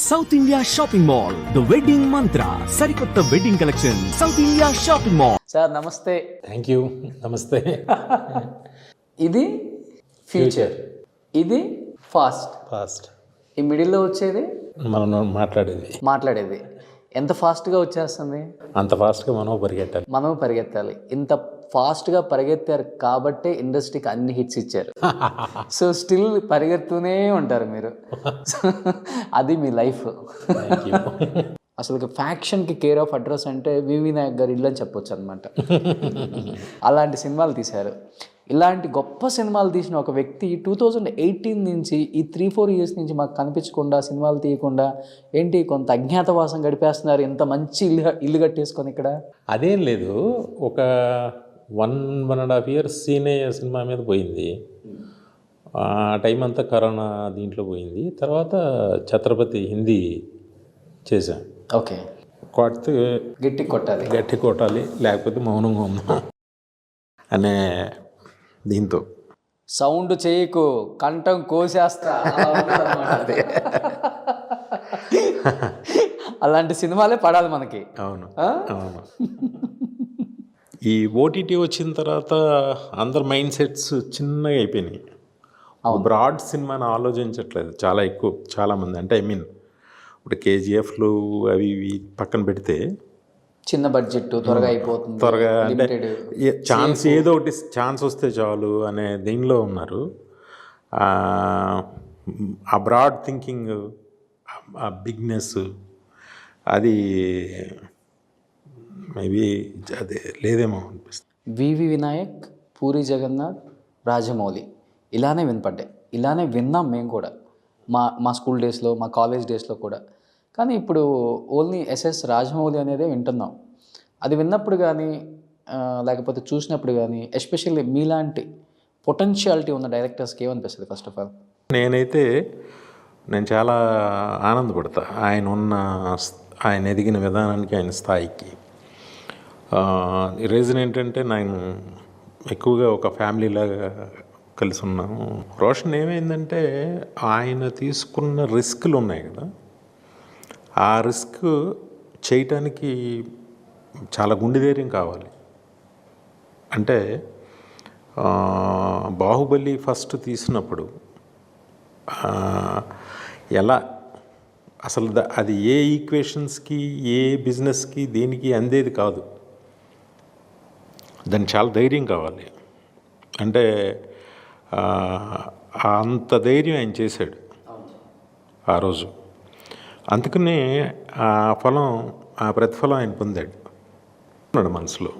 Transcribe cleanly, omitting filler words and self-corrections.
South India shopping mall the wedding mantra సరికొత్త wedding collection south India shopping mall. Sir నమస్తే. Thank you. నమస్తే. ఇది future, ఇది fast. ఈ మిడిల్లో వచ్చేది మనం మాట్లాడేది ఎంత ఫాస్ట్గా వచ్చేస్తుంది, అంత ఫాస్ట్గా మనం పరిగెత్తాలి. ఇంత ఫాస్ట్గా పరిగెత్తారు కాబట్టే ఇండస్ట్రీకి అన్ని హిట్స్ ఇచ్చారు. సో స్టిల్ పరిగెడుతూనే ఉంటారు మీరు. అది మీ లైఫ్. అసలు ఫ్యాక్షన్కి కేర్ ఆఫ్ అడ్రస్ అంటే వివి నాయక్ గారి ఇల్లు అని చెప్పొచ్చు అనమాట. అలాంటి సినిమాలు తీశారు. ఇలాంటి గొప్ప సినిమాలు తీసిన ఒక వ్యక్తి 2018 నుంచి ఈ 3-4 years నుంచి మాకు కనిపించకుండా, సినిమాలు తీయకుండా ఏంటి కొంత అజ్ఞాతవాసం గడిపేస్తున్నారు. ఇంత మంచి ఇల్లు కట్టేసుకొని ఇక్కడ. అదేం లేదు, ఒక 1.5 years సీనయ్య సినిమా మీద పోయింది. ఆ టైం అంతా కరోనా దీంట్లో పోయింది. తర్వాత ఛత్రపతి హిందీ చేశాం. ఓకే, గట్టి కొట్టాలి లేకపోతే మౌనంగా ఉందాం అనే దీంతో. సౌండ్ చేయకు, కంఠం కోసేస్తా. అలాంటి సినిమాలే పడాలి మనకి. అవును. ఈ ఓటీటీ వచ్చిన తర్వాత అందరు మైండ్ సెట్స్ చిన్నగా అయిపోయినాయి. బ్రాడ్ సినిమాని ఆలోచించట్లేదు చాలామంది. అంటే ఇప్పుడు కేజీఎఫ్లు అవి ఇవి పక్కన పెడితే చిన్న బడ్జెట్ త్వరగా అయిపోతుంది, త్వరగా అంటే ఏదో ఒకటి ఛాన్స్ వస్తే చాలు అనే దీనిలో ఉన్నారు. ఆ బ్రాడ్ థింకింగ్, ఆ బిగ్నెస్ అది మేబీ అదే లేదేమో అనిపిస్తుంది. వివి వినాయక్, పూరి జగన్నాథ్, రాజమౌళి ఇలానే వినపడ్డాయి. ఇలానే విన్నాం మేము కూడా మా స్కూల్ డేస్లో, మా కాలేజ్ డేస్లో కూడా. కానీ ఇప్పుడు ఓన్లీ ఎస్ఎస్ రాజమౌళి అనేదే వింటున్నాం. అది విన్నప్పుడు కానీ లేకపోతే చూసినప్పుడు కానీ, ఎస్పెషల్లీ మీలాంటి పొటెన్షియాలిటీ ఉన్న డైరెక్టర్స్కి ఏమనిపిస్తుంది? ఫస్ట్ ఆఫ్ ఆల్ నేను చాలా ఆనందపడతా ఆయన ఎదిగిన విధానానికి, ఆయన స్థాయికి. రీజన్ ఏంటంటే నేను ఎక్కువగా ఒక ఫ్యామిలీలాగా కలిసి ఉన్నాము. రోషన్ ఏమైందంటే ఆయన తీసుకున్న రిస్క్లు ఉన్నాయి కదా, ఆ రిస్క్ చేయటానికి చాలా గుండె ధైర్యం కావాలి. అంటే బాహుబలి ఫస్ట్ తీసినప్పుడు ఎలా అసలు అది ఏ ఈక్వేషన్స్కి, ఏ బిజినెస్కి, దేనికి అందేది కాదు. దానికి చాలా ధైర్యం కావాలి. అంటే అంత ధైర్యం ఆయన చేశాడు ఆ రోజు. అందుకనే ఆ ప్రతిఫలం ఆయన పొందాడు మనసులో.